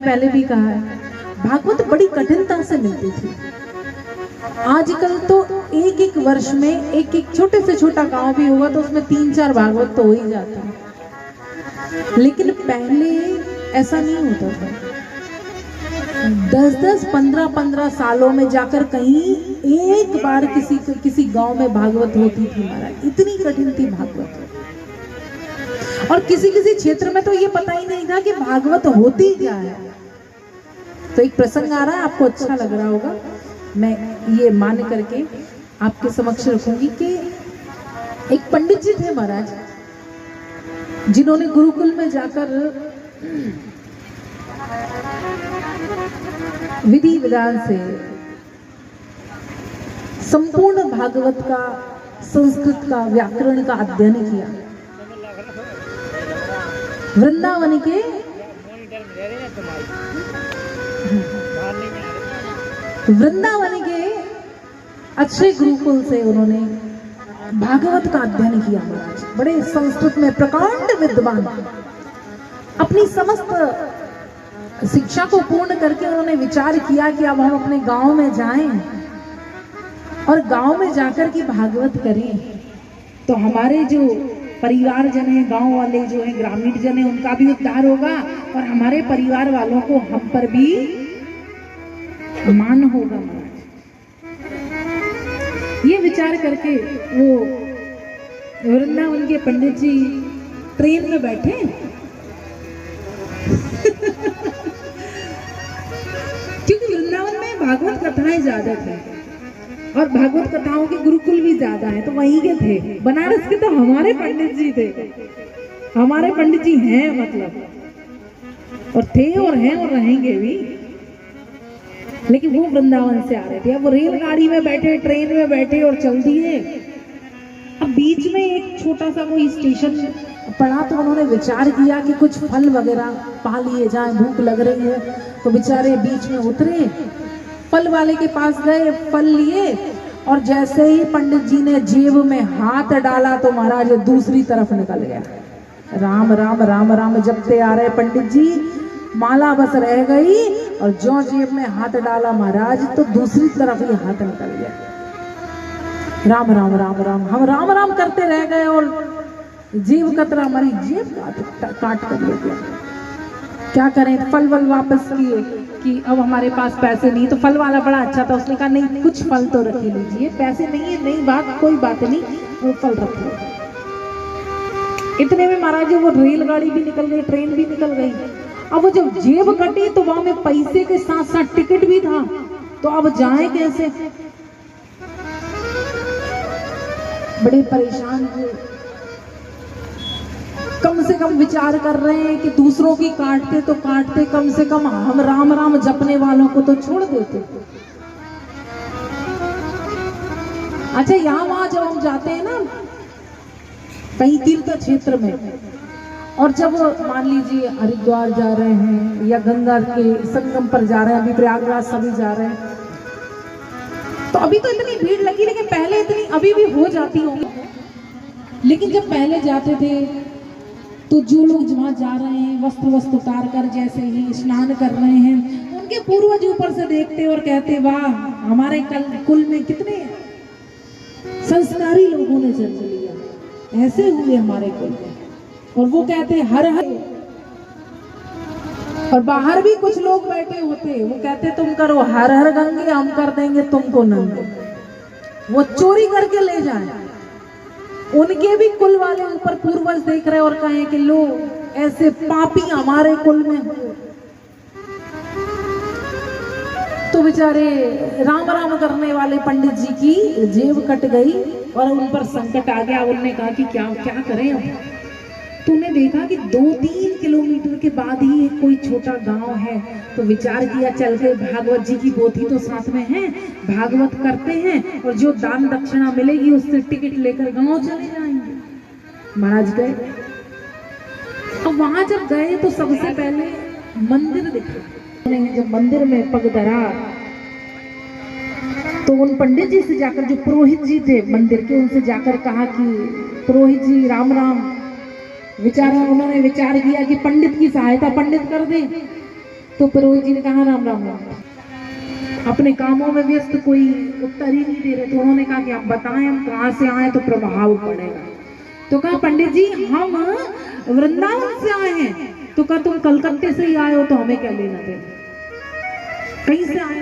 पहले भी कहा है, भागवत बड़ी कठिनता से मिलती थी। आजकल तो एक एक वर्ष में एक एक छोटे से छोटा गांव भी होगा तो उसमें 3-4 भागवत तो हो ही जाते हैं, लेकिन पहले ऐसा नहीं होता था। 10-10, 15-15 सालों में जाकर कहीं एक बार किसी गांव में भागवत होती थी। महाराज इतनी कठिन थी भागवत, और किसी किसी क्षेत्र में तो ये पता ही नहीं था कि भागवत होती क्या है। तो एक प्रसंग आ रहा है, आपको अच्छा लग रहा होगा, मैं ये मान करके आपके समक्ष रखूंगी कि एक पंडित जी थे महाराज, जिन्होंने गुरुकुल में जाकर विधि विधान से संपूर्ण भागवत का, संस्कृत का, व्याकरण का अध्ययन किया। वृंदावन के अच्छे गुरुकुल से उन्होंने भागवत का अध्ययन किया महाराज। बड़े संस्कृत में प्रकांड विद्वान, अपनी समस्त शिक्षा को पूर्ण करके उन्होंने विचार किया कि अब हम अपने गांव में जाएं और गांव में जाकर के भागवत करें, तो हमारे जो परिवार जन है, गांव वाले जो है, ग्रामीण जन है, उनका भी उद्धार होगा और हमारे परिवार वालों को हम पर भी मान होगा महाराज। ये विचार करके वो वृंदावन के पंडित जी ट्रेन में बैठे क्योंकि वृंदावन में भागवत कथाएं ज्यादा थी और भागवत कथाओं के गुरुकुल भी ज्यादा है, तो वहीं के थे। बनारस के तो हमारे पंडित जी थे, हमारे पंडित जी हैं मतलब, और थे और हैं और रहेंगे भी, लेकिन वो वृंदावन से आ रहे थे। अब वो रेलगाड़ी में बैठे, ट्रेन में बैठे और चल दिए। अब बीच में एक छोटा सा कोई स्टेशन पड़ा, तो उन्होंने विचार किया कि कुछ फल वगैरह पा लिए जाए, भूख लग रही है। तो बेचारे बीच में उतरे, फल वाले के पास गए, फल लिए, और जैसे ही पंडित जी ने जेब में हाथ डाला तो महाराज दूसरी तरफ निकल गया। राम राम राम राम जपते आ रहे पंडित जी, माला बस रह गई और जो जेब में हाथ डाला महाराज तो दूसरी तरफ ही हाथ निकल गया। राम राम राम राम, हम राम राम करते रह गए और जीव कतरा हमारी जेब काट कर ले गया। क्या करें, फल वल वापस किए कि अब हमारे पास पैसे नहीं। तो फल वाला बड़ा अच्छा था, उसने कहा नहीं कुछ फल तो रख ही लीजिए, पैसे नहीं है, नहीं बात, कोई बात नहीं, वो फल रख लो। इतने में महाराज वो रेलगाड़ी भी निकल गई, ट्रेन भी निकल गई। अब वो जब जेब कटी तो वहां में पैसे के साथ साथ टिकट भी था, तो अब जाए कैसे, बड़े परेशान हुए। कम से कम विचार कर रहे हैं कि दूसरों की काटते तो काटते, कम से कम हम राम राम जपने वालों को तो छोड़ देते। अच्छा, यहाँ वहां जब हम जाते हैं ना कहीं तीर्थ क्षेत्र में, और जब मान लीजिए हरिद्वार जा रहे हैं या गंगा के संगम पर जा रहे हैं, अभी प्रयागराज सभी जा रहे हैं, तो अभी तो इतनी भीड़ लगी, लेकिन पहले इतनी अभी भी हो जाती होंगी। लेकिन जब पहले जाते थे तो जो लोग जहाँ जा रहे हैं वस्त्र उतार कर जैसे ही स्नान कर रहे हैं, उनके पूर्वज ऊपर से देखते और कहते वाह, हमारे कुल में कितने संस्कारी लोगों ने जन्म लिया, ऐसे हुए हमारे कुल में। और वो कहते हर हर, और बाहर भी कुछ लोग बैठे होते, वो कहते तुम करो हर हर गंगे, हम कर देंगे तुमको नंगे। वो चोरी करके ले जाए, उनके भी कुल वाले ऊपर पूर्वज देख रहे और कहें कि लो ऐसे पापी हमारे कुल में हो। तो बेचारे राम राम करने वाले पंडित जी की जेब कट गई और उन पर संकट आ गया। उन्होंने कहा कि क्या क्या करें अब। तूने देखा कि 2-3 किलोमीटर के बाद ही एक कोई छोटा गांव है, तो विचार किया चल के भागवत जी की पोथी तो साथ में है, भागवत करते हैं और जो दान दक्षिणा मिलेगी उससे टिकट लेकर गांव चले जाएंगे। महाराज गए। अब वहां जब गए तो सबसे पहले मंदिर दिखा। जब मंदिर में पग धरा तो उन पंडित जी से जाकर, जो पुरोहित जी थे मंदिर के, उनसे जाकर कहा कि पुरोहित जी राम राम। उन्होंने विचार किया कि पंडित की सहायता पंडित कर दे। तो पुरोहित जी ने कहा राम राम राम। अपने कामों में व्यस्त, कोई उत्तर ही नहीं दे रहे। तो उन्होंने कहा कि आप बताएं हम कहाँ से आए तो प्रभाव पड़ेगा। तो कहा पंडित जी हम वृंदावन से आए हैं। तो कहा तुम कलकत्ते से ही आए हो तो हमें क्या लेना देना, कहीं से आए?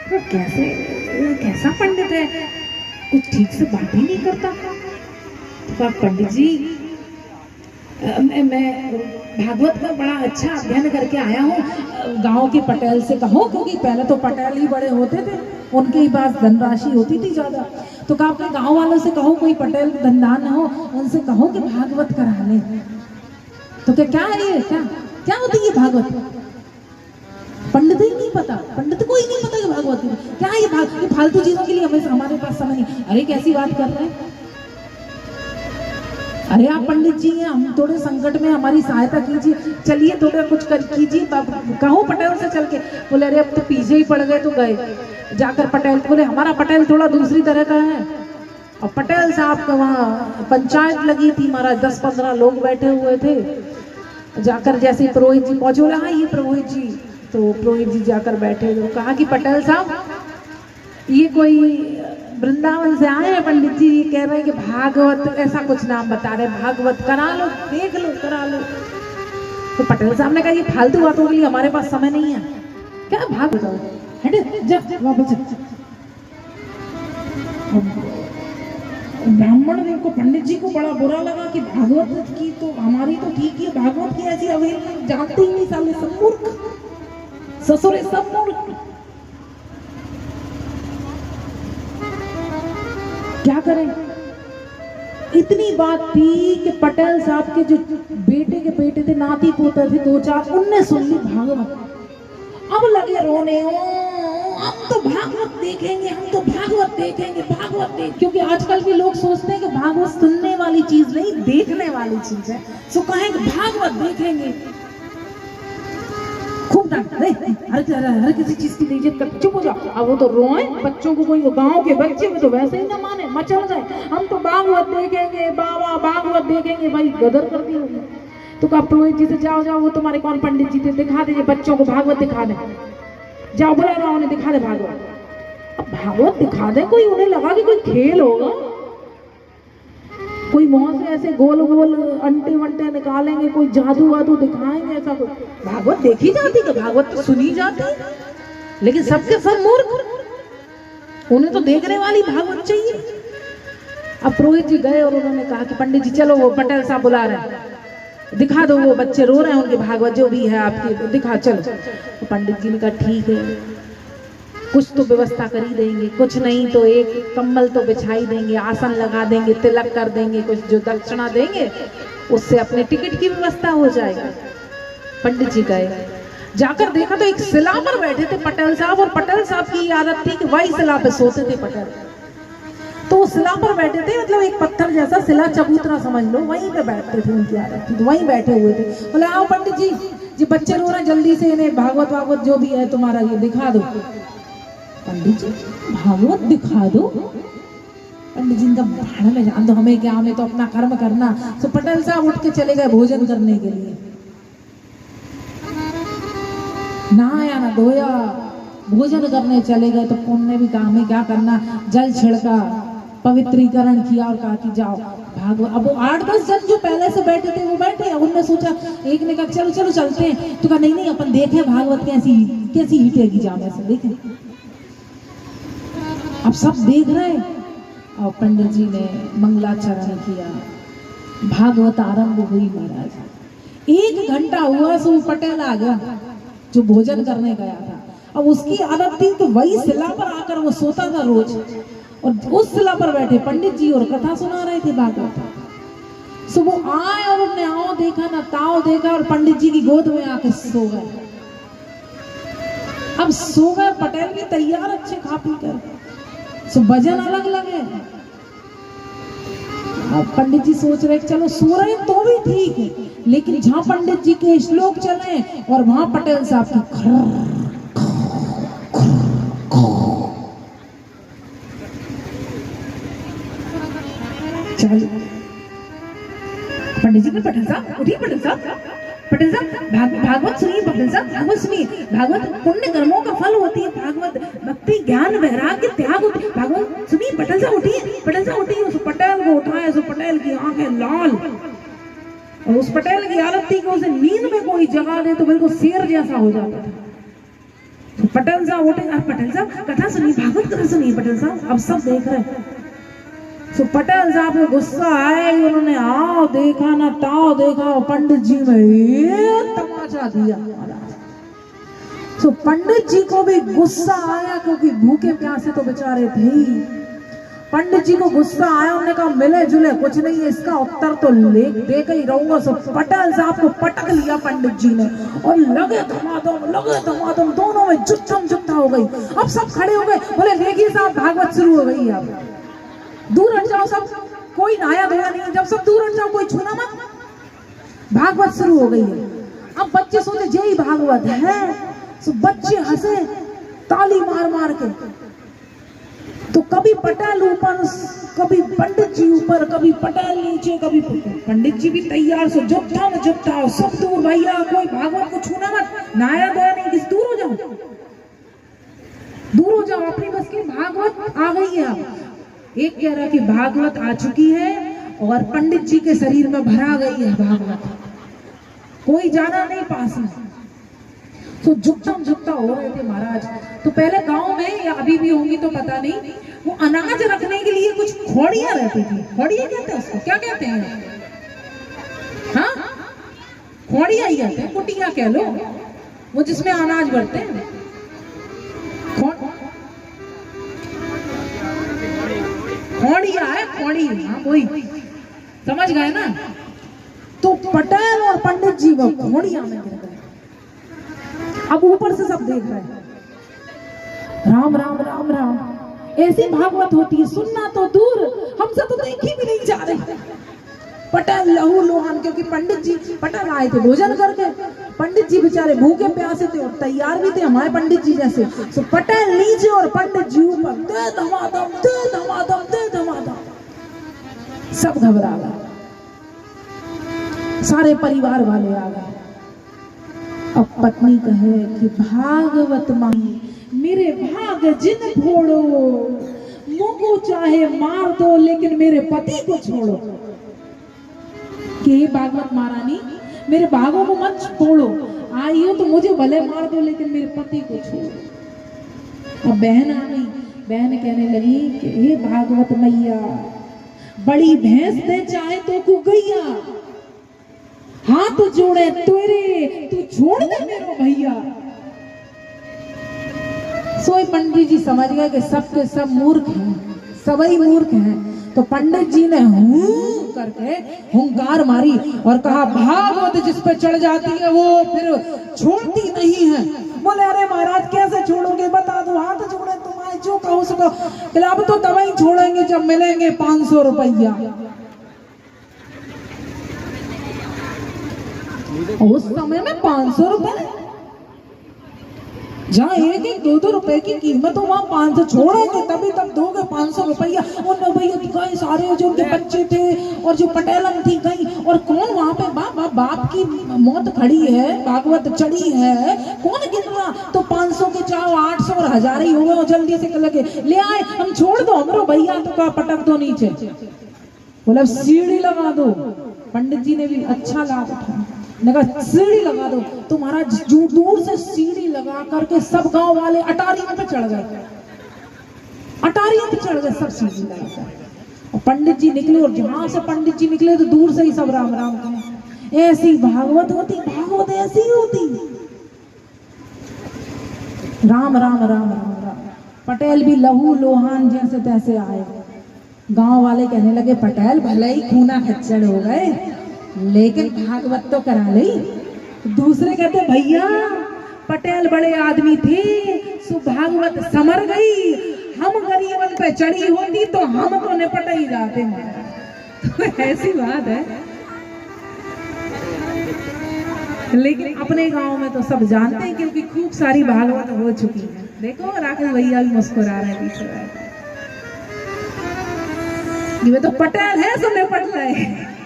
तो कैसे, कैसा पंडित है, कुछ ठीक से बात ही नहीं करता। तो कहा पंडित जी मैं भागवत का बड़ा अच्छा अध्ययन करके आया हूँ। गांव के पटेल से कहो, क्योंकि पहले तो पटेल ही बड़े होते थे, उनके ही पास धनराशि होती थी ज्यादा। तो कहा अपने गांव वालों से कहो, कोई पटेल धनदान हो उनसे कहो कि भागवत करा ले। तो क्या है ये, क्या होती है भागवत? पंडित ही नहीं पता, पंडित को ही नहीं पता कि भागवत क्या है। ये फालतू चीजों के लिए हमें हमारे पास समय नहीं। अरे कैसी बात कर रहे हैं, अरे आप पंडित जी हैं, हम थोड़े संकट में, हमारी सहायता कीजिए, चलिए थोड़ा कुछ कर कीजिए। कहो पटेल से चल के। बोले अरे अब तो पीछे ही पड़ गए। तो गए जाकर पटेल, बोले हमारा पटेल थोड़ा दूसरी तरह का है। और पटेल साहब का वहाँ पंचायत लगी थी महाराज, 10-15 लोग बैठे हुए थे। जाकर जैसे पुरोहित जी पहुंचे, बोले हाँ ये पुरोहित जी। तो पुरोहित जी जाकर बैठे, तो कहा कि पटेल साहब ये कोई वृंदावन से आए हैं पंडित जी, ये कह रहे हैं कि भागवत ऐसा कुछ नाम बता रहे, भागवत करा लो, देख लो, करा लो। तो पटेल साहब ने कहा ये फालतू बातों के लिए हमारे पास समय नहीं है। क्या भागवत, हटे जा वापस। ब्राह्मण ने को पंडित जी को बड़ा बुरा लगा कि भागवत की तो हमारी तो ठीक है, भागवत की ऐसी अवहेलना जानते ही नहीं, साले सब मूर्ख, ससुरे सब मूर्ख। क्या करें, इतनी बात थी कि पटेल साहब के जो बेटे थे, नाती पोते थे 2-4, उनने सुन ली भागवत। अब लगे रोने, हम तो भागवत देखेंगे, हम तो भागवत देखेंगे, भागवत देख। क्योंकि आजकल के लोग सोचते हैं कि भागवत सुनने वाली चीज नहीं, देखने वाली चीज है। सो कहेंगे भागवत देखेंगे, खूब डांट, हर किसी चीज की इज्जत कर, चुप हो जाओ। अब वो तो रोए, बच्चों को, कोई गांव के बच्चे में तो वैसे ही ना माने, मचल गए, हम तो भागवत देखेंगे बाबा, भागवत देखेंगे। भाई गदर कर दी होगी। तो कहा पुरोहित जी से जाओ, वो तुम्हारे कौन पंडित जी थे, दिखा दीजिए बच्चों को भागवत दिखा दे। जाओ बुला रहा उन्हें, दिखा दे भागवत। अब भागवत दिखा दे, कोई उन्हें लगा कि कोई खेल होगा, कोई मुंह से ऐसे गोल गोल अंटे वंटे निकालेंगे, कोई जादू वादू दिखाएंगे, ऐसा कुछ। भागवत देखी जाती कि भागवत तो सुनी जाती, लेकिन सबके सब मूर्ख, उन्हें तो देखने वाली भागवत चाहिए। अब पुरोहित जी गए और उन्होंने कहा कि पंडित जी चलो, वो पटेल साहब बुला रहे हैं, दिखा दो, वो बच्चे रो रहे हैं, उनके भागवत जो भी है आपकी दिखा, चलो। तो पंडित जी ने कहा ठीक है, कुछ तो व्यवस्था कर ही देंगे, कुछ नहीं तो एक कम्बल तो बिछाई देंगे, आसन लगा देंगे, तिलक कर देंगे, कुछ जो दक्षिणा देंगे उससे अपने टिकट की व्यवस्था हो जाएगी। पंडित जी गए, जाकर देखा तो एक शिला पर बैठे थे पटेल साहब, और पटेल साहब की आदत थी कि वही शिला पे सोते थे पटेल। तो वो शिला पर बैठे थे, मतलब एक पत्थर जैसा शिला, चबूतरा समझ लो, वहीं पे बैठते थे, उनकी आदत थी, तो वहीं बैठे हुए थे। बोले आओ पंडित जी, जी बच्चे रो रहे हैं, जल्दी से इन्हें भागवत वागवत जो भी है तुम्हारा ये दिखा दो। पंडित जी भागवत दिखा दो? पंडित जी इनका भाड़ा में जान दो, हमें क्या, हमें तो अपना कर्म करना। तो पटेल साहब उठ के चले गए भोजन करने के लिए। नहाया ना धोया, भोजन करने चले गए। तो पुण्य भी काम है, क्या करना, जल छिड़का, पवित्रीकरण किया और कहा कि जाओ भागवत। अब वो 8-10 जन जो पहले से बैठे थे वो बैठे, उनने सोचा, एक ने कहा चलो चलो चलते हैं, तो कहा नहीं नहीं अपन देखें भागवत कैसी कैसी हिटेगी, जामे से देखें। अब सब देख रहे, और पंडित जी ने मंगलाचरण किया, भागवत आरंभ हुई। महाराज 1 घंटा हुआ सो पटेल आ गया जो भोजन करने गया था। अब उसकी आदत थी तो वही शिला पर आकर वो सोता था रोज, और उस शिला पर बैठे पंडित जी और कथा सुना रहे थे भागवत। सो वो आए और उन्हें आओ देखा ना ताओ देखा, और पंडित जी की गोद में आके सो गए। अब सो गए, पटेल भी तैयार अच्छे खा पी कर, सो भजन अलग लगे। अब पंडित जी सोच रहे चलो सो रहे तो भी ठीक है, लेकिन जहां पंडित जी के श्लोक चले और वहां पटेल साहब की चल। पंडित जी ने, पटेल साहब उठिए, पटेल साहब पटेल साहब भागवत सुनिए, पटेल साहब भागवत सुनिए। भागवत पुण्य कर्मों का फल होती है, भागवत भक्ति ज्ञान वैराग्य त्याग होती है। भागवत सुनिए, पटेल साहब उठिए, पटेल साहब उठिए। उस पटेल को उठाया, उस पटेल की आंखें लाल, और उस पटेल की हालत थी कि उसे नींद में कोई जगा दे तो बिल्कुल शेर जैसा हो जाता था। तो पटेल साहब उठे, पटेल साहब कथा सुनिए, भागवत कथा सुनिए पटेल साहब, अब सब देख रहे हैं। तो पटेल साहब को गुस्सा आया, उन्होंने आओ देखा ना ताओ देखा, पंडित जी में एक तमाचा दिया। तो पंडित जी को भी गुस्सा आया, क्योंकि भूखे प्यासे तो बेचारे थे ही। पंडित जी को गुस्सा आया, उन्होंने कहा मिले जुले कुछ नहीं है, इसका उत्तर तो ले दे के ही रहूंगा। सो पटेल साहब को पटक लिया पंडित जी ने, और लगे धमाधम दोनों में जुत्था हो गई। अब सब खड़े हो गए, बोले देखिए साहब भागवत शुरू हो गई है, अब दूर हट जाओ सब, कोई नया धोया नहीं, जब सब दूर हट जाओ, कोई छूना मत, भागवत शुरू हो गई है। अब बच्चे सोचे यही भागवत है, तो बच्चे हंसे ताली मार मार के। तो कभी पटेल ऊपर, कभी पंडित जी ऊपर, कभी पटेल नीचे, कभी पंडित जी भी तैयार, सो जुत्था में जुत्था, सब दूर भैया, कोई भागवत को छूना मत, नया धोया नहीं, किस दूर हो जाओ, दूर हो जाओ, अपनी बस की भागवत आ गई है। एक कह रहा कि भागवत आ चुकी है और पंडित जी के शरीर में भरा गई है भागवत, कोई जाना नहीं पास में। तो जुकता हो रहे थे महाराज। तो पहले गांव में, या अभी भी होंगी तो पता नहीं, वो अनाज रखने के लिए कुछ खोड़ियां रहती थी। खोड़ियां कहते हैं उसको, क्या कहते हैं? हाँ, खोड़ियां ही कहते हैं, कुटिया कह लो, वो जिसमें अनाज भरते हैं। खोड़िया है, खोड़ी, हाँ वही, समझ गए ना। तो पटेल और पंडित जी वो खोड़िया में गिर गए। अब ऊपर से सब देख रहे हैं, राम राम राम राम, ऐसी भागवत होती है, सुनना तो दूर, हमसे तो देखी भी नहीं जा रही। पटेल लहू लोहान, क्योंकि पंडित जी, पटेल आए थे भोजन करके, पंडित जी बेचारे भूखे प्यासे थे और तैयार भी थे हमारे पंडित जी जैसे। तो पटेल नीचे और पंडित जी ऊपर, दे धमाधम दे धमाधम दे धमाधम, सब घबरा गए, सारे परिवार वाले आ गए। अब पत्नी कहे कि भागवत माई मेरे भाग जिन फोड़ो, मुझको चाहे मार दो लेकिन मेरे पति को छोड़ो। कि भागवत महारानी मेरे भागों को मत छोड़ो, आई हो तो मुझे भले मार दो लेकिन मेरे पति को छोड़ो। अब बहन आ गई, बहन कहने लगी कि हे भागवत मैया, बड़ी भैंस दे चाहे तो को गैया, हाथ जोड़े तेरे तू छोड़ दे मेरो भैया। सोई पंडित जी समझ गए कि सबके सब मूर्ख हैं, सबई मूर्ख हैं। तो पंडित जी ने हूं करके हुंकार मारी और कहा भागवत जिस पे चढ़ जाती है वो फिर छोड़ती नहीं है। बोले अरे महाराज कैसे छोड़ोगे, बता दो, हाथ जोड़े तुम्हारे जो कहो सको। अब तो तब ही छोड़ेंगे जब मिलेंगे 500 रुपया। उस समय में 500 रुपए, जहाँ 1-2 रुपए की कीमत हो वहाँ 500 छोड़ेंगे, तभी तब दोगे 500 रुपया। और भैया गए सारे, जो उनके बच्चे थे और जो पटेलन थी गई, और कौन वहाँ पे बाप की मौत खड़ी है, भागवत चढ़ी है, कौन गिन रहा। तो 500 के चाहो 800 और 1000 ही हो गए। जल्दी से लगे ले आए, हम छोड़ दो हमरो भैया, तो का पटक दो नीचे, बोला सीढ़ी लगा दो। पंडित जी ने भी अच्छा लाभ उठाया, लगा सीढ़ी लगा दो। तो महाराज दूर से सीढ़ी लगा करके सब गांव वाले अटारियों पे चढ़ गए, अटारियों पे चढ़ गए सब सीढ़ी लगा। और पंडित जी निकले, और जहां से पंडित जी निकले तो दूर से ही सब राम राम कहे। ऐसी भागवत होती, भागवत ऐसी होती, राम राम राम राम राम। पटेल भी लहू लोहान जैसे तैसे आए। गांव वाले कहने लगे पटेल भले ही खूना खच्चर हो गए लेकिन भागवत तो करा ली। दूसरे कहते भैया पटेल बड़े आदमी थे, सो भागवत समर गई, हम गरीबन पे चढ़ी होती तो हम तो निपट ही जाते महाराज। तो ऐसी बात है, लेकिन अपने गांव में तो सब जानते हैं क्योंकि खूब सारी भागवत हो चुकी है। देखो राकेश भैया भी मुस्कुरा रहे हैं पीछे, ये तो पटेल है, सो निपट रहे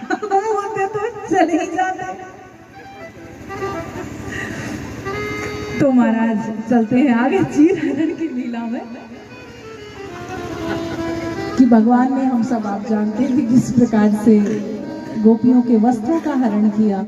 होते तो चले ही जाते। तो महाराज चलते हैं आगे चीर हरण की लीला में कि भगवान ने, हम सब आप जानते हैं कि किस प्रकार से गोपियों के वस्त्रों का हरण किया।